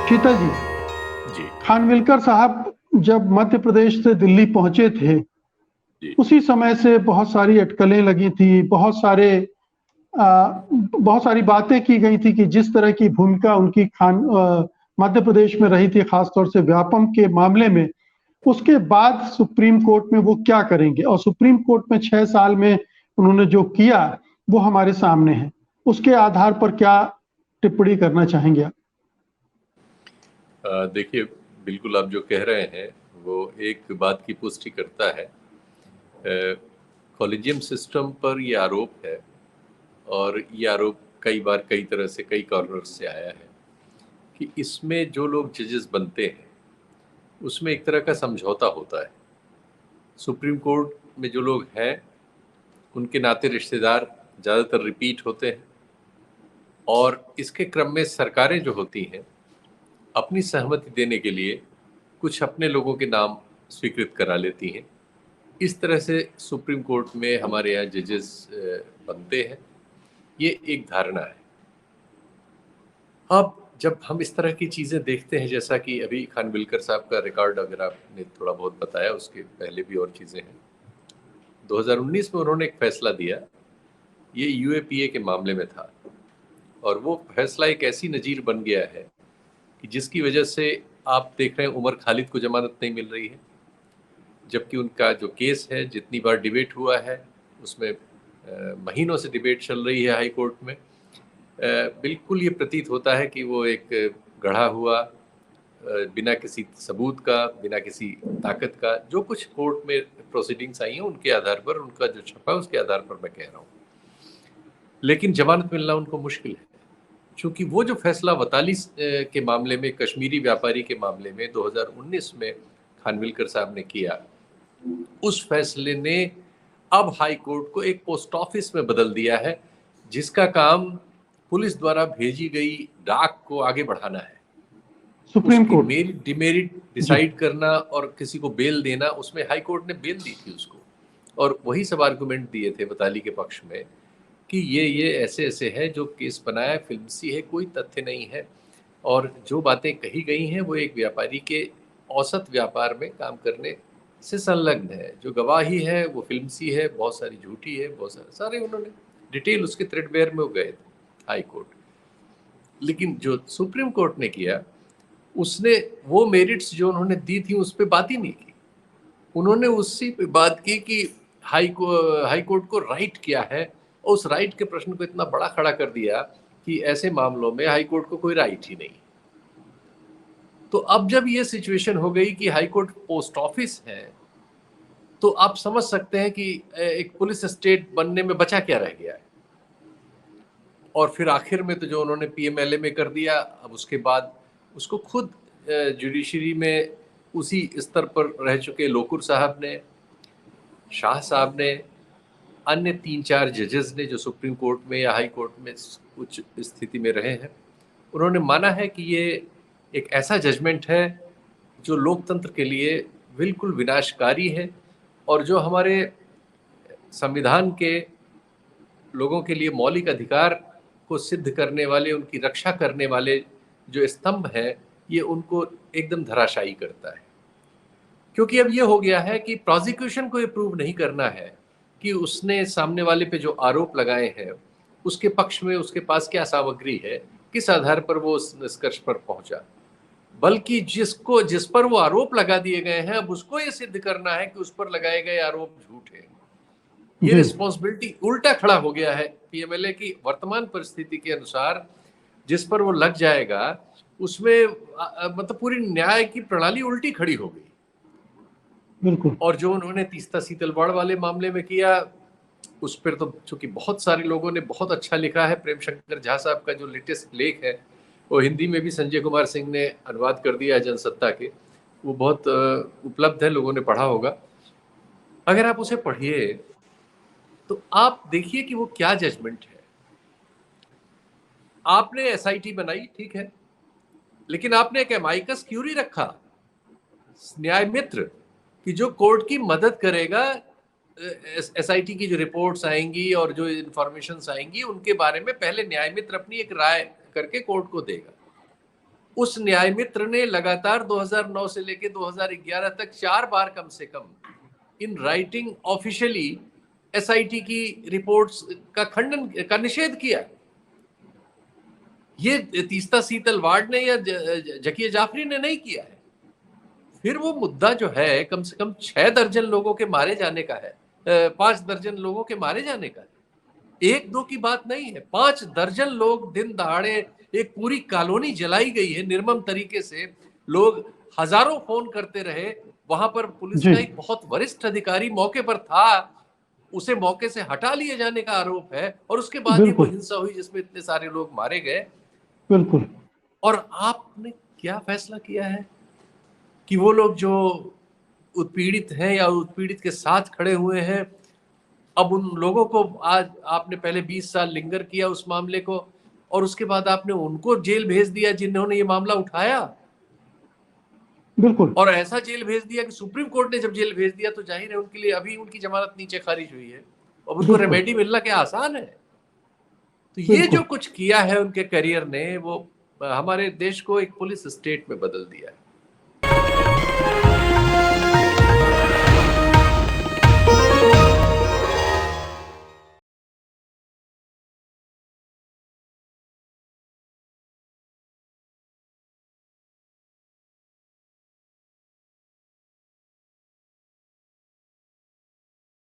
शीतल जी, जी खानविलकर साहब जब मध्य प्रदेश से दिल्ली पहुंचे थे, जी उसी समय से बहुत सारी अटकलें लगी थी, बहुत सारी बातें की गई थी कि जिस तरह की भूमिका उनकी मध्य प्रदेश में रही थी, खासतौर से व्यापम के मामले में। उसके बाद सुप्रीम कोर्ट में वो क्या करेंगे, और सुप्रीम कोर्ट में 6 साल में उन्होंने जो किया वो हमारे सामने है। उसके आधार पर क्या टिप्पणी करना चाहेंगे आप? देखिए, बिल्कुल आप जो कह रहे हैं वो एक बात की पुष्टि करता है। कॉलेजियम सिस्टम पर ये आरोप है, और ये आरोप कई बार कई तरह से कई कॉर्नर से आया है कि इसमें जो लोग जजेस बनते हैं उसमें एक तरह का समझौता होता है। सुप्रीम कोर्ट में जो लोग हैं उनके नाते रिश्तेदार ज़्यादातर रिपीट होते हैं, और इसके क्रम में सरकारें जो होती हैं अपनी सहमति देने के लिए कुछ अपने लोगों के नाम स्वीकृत करा लेती हैं। इस तरह से सुप्रीम कोर्ट में हमारे यहाँ जजेस बनते हैं, ये एक धारणा है। अब जब हम इस तरह की चीज़ें देखते हैं, जैसा कि अभी खानविलकर साहब का रिकॉर्ड अगर आपने थोड़ा बहुत बताया, उसके पहले भी और चीज़ें हैं। 2019 में उन्होंने एक फैसला दिया, ये यूएपीए के मामले में था, और वो फैसला एक ऐसी नज़ीर बन गया है कि जिसकी वजह से आप देख रहे हैं उमर खालिद को जमानत नहीं मिल रही है, जबकि उनका जो केस है जितनी बार डिबेट हुआ है उसमें महीनों से डिबेट चल रही है हाई कोर्ट में। बिल्कुल ये प्रतीत होता है कि वो एक गढ़ा हुआ, बिना किसी सबूत का, बिना किसी ताकत का, जो कुछ कोर्ट में प्रोसीडिंग्स आई हैं उनके आधार पर, उनका जो छपा है उसके आधार पर मैं कह रहा हूँ, लेकिन जमानत मिलना उनको मुश्किल है। क्योंकि वो जो फैसला वताली के मामले में, कश्मीरी व्यापारी के मामले में 2019 में खानविलकर साहब ने किया, उस फैसले ने अब हाई कोर्ट को एक पोस्ट ऑफिस में बदल दिया है, जिसका काम पुलिस द्वारा भेजी गई डाक को आगे बढ़ाना है। सुप्रीम उसकी कोर्ट। मेरिट डिमेरिट जी। डिसाइड करना और किसी को बेल देना, उसमें हाई कोर्ट ने बेल दी थी उसको, और वही सब आर्गुमेंट दिए थे वताली के पक्ष में कि ये ऐसे ऐसे है, जो केस बनाया फिल्म सी है, कोई तथ्य नहीं है, और जो बातें कही गई हैं वो एक व्यापारी के औसत व्यापार में काम करने से संलग्न है, जो गवाही है वो फिल्म सी है, बहुत सारी झूठी है, बहुत सारे उन्होंने डिटेल उसके थ्रेडबेयर में वो गए थे हाई कोर्ट। लेकिन जो सुप्रीम कोर्ट ने किया, उसने वो मेरिट्स जो उन्होंने दी थी उस पर बात ही नहीं की। उन्होंने उसी पे बात की कि हाई कोर्ट को राइट क्या है, और उस राइट के प्रश्न को इतना बड़ा खड़ा कर दिया कि ऐसे मामलों में हाई कोर्ट को कोई राइट ही नहीं। तो अब जब ये सिचुएशन हो गई कि हाई कोर्ट पोस्ट ऑफिस है, तो आप समझ सकते हैं कि एक पुलिस स्टेट बनने में बचा क्या रह गया है। और फिर आखिर में तो जो उन्होंने पीएमएलए में कर दिया, अब उसके बाद उसको खुद जुडिशरी में उसी स्तर पर रह चुके लोकुर साहब ने, शाह साहब ने, अन्य 3-4 जजेस ने जो सुप्रीम कोर्ट में या हाई कोर्ट में कुछ स्थिति में रहे हैं, उन्होंने माना है कि ये एक ऐसा जजमेंट है जो लोकतंत्र के लिए बिल्कुल विनाशकारी है, और जो हमारे संविधान के लोगों के लिए मौलिक अधिकार को सिद्ध करने वाले, उनकी रक्षा करने वाले जो स्तंभ हैं, ये उनको एकदम धराशायी करता है। क्योंकि अब ये हो गया है कि प्रोसिक्यूशन को ये प्रूव नहीं करना है कि उसने सामने वाले पे जो आरोप लगाए हैं उसके पक्ष में उसके पास क्या सामग्री है, किस आधार पर वो उस निष्कर्ष पर पहुंचा, बल्कि जिस पर वो आरोप लगा दिए गए हैं, अब उसको ये सिद्ध करना है कि उस पर लगाए गए आरोप झूठ है। ये जी। रिस्पॉन्सिबिलिटी उल्टा खड़ा हो गया है पीएमएलए की वर्तमान परिस्थिति के अनुसार। जिस पर वो लग जाएगा उसमें मतलब पूरी न्याय की प्रणाली उल्टी खड़ी हो गई। बिल्कुल। और जो उन्होंने तीस्ता सीतलवाड़ वाले मामले में किया, उस पर तो चूंकि बहुत सारे लोगों ने बहुत अच्छा लिखा है, प्रेम शंकर झा साहब का जो लेटेस्ट लेख है वो हिंदी में भी संजय कुमार सिंह ने अनुवाद कर दिया है जनसत्ता के, वो बहुत उपलब्ध है, लोगों ने पढ़ा होगा। अगर आप उसे पढ़िए तो आप देखिए कि वो क्या जजमेंट है। आपने एसआईटी बनाई, ठीक है, लेकिन आपने एक एमाइकस क्यूरी रखा, न्याय मित्र, कि जो कोर्ट की मदद करेगा, एसआईटी की जो रिपोर्ट्स आएंगी और जो इंफॉर्मेशन आएंगी उनके बारे में पहले न्याय मित्र अपनी एक राय करके कोर्ट को देगा। उस न्याय मित्र ने लगातार 2009 से लेकर 2011 तक 4 बार कम से कम इन राइटिंग ऑफिशियली एसआईटी की रिपोर्ट्स का खंडन का निषेध किया। ये तीस्ता सीतल वार्ड ने या जकिया जाफरी ने नहीं किया है। फिर वो मुद्दा जो है कम से कम 6 दर्जन लोगों के मारे जाने का है, 5 दर्जन लोगों के मारे जाने का है। 1-2 की बात नहीं है, 5 दर्जन लोग दिन दहाड़े, एक पूरी कॉलोनी जलाई गई है निर्मम तरीके से, लोग हजारों फोन करते रहे। वहां पर पुलिस का एक बहुत वरिष्ठ अधिकारी मौके पर था, उसे मौके से हटा लिए जाने का आरोप है, और उसके बाद ही वो हिंसा हुई जिसमें इतने सारे लोग मारे गए। बिल्कुल। और आपने क्या फैसला किया है कि वो लोग जो उत्पीड़ित हैं या उत्पीड़ित के साथ खड़े हुए हैं, अब उन लोगों को आज आपने पहले 20 साल लिंगर किया उस मामले को, और उसके बाद आपने उनको जेल भेज दिया जिन्होंने ये मामला उठाया। बिल्कुल। और ऐसा जेल भेज दिया कि सुप्रीम कोर्ट ने जब जेल भेज दिया तो जाहिर है उनके लिए अभी उनकी जमानत नीचे खारिज हुई है, और उनको रेमेडी मिलना क्या आसान है। तो ये जो कुछ किया है उनके करियर ने, वो हमारे देश को एक पुलिस स्टेट में बदल दिया है।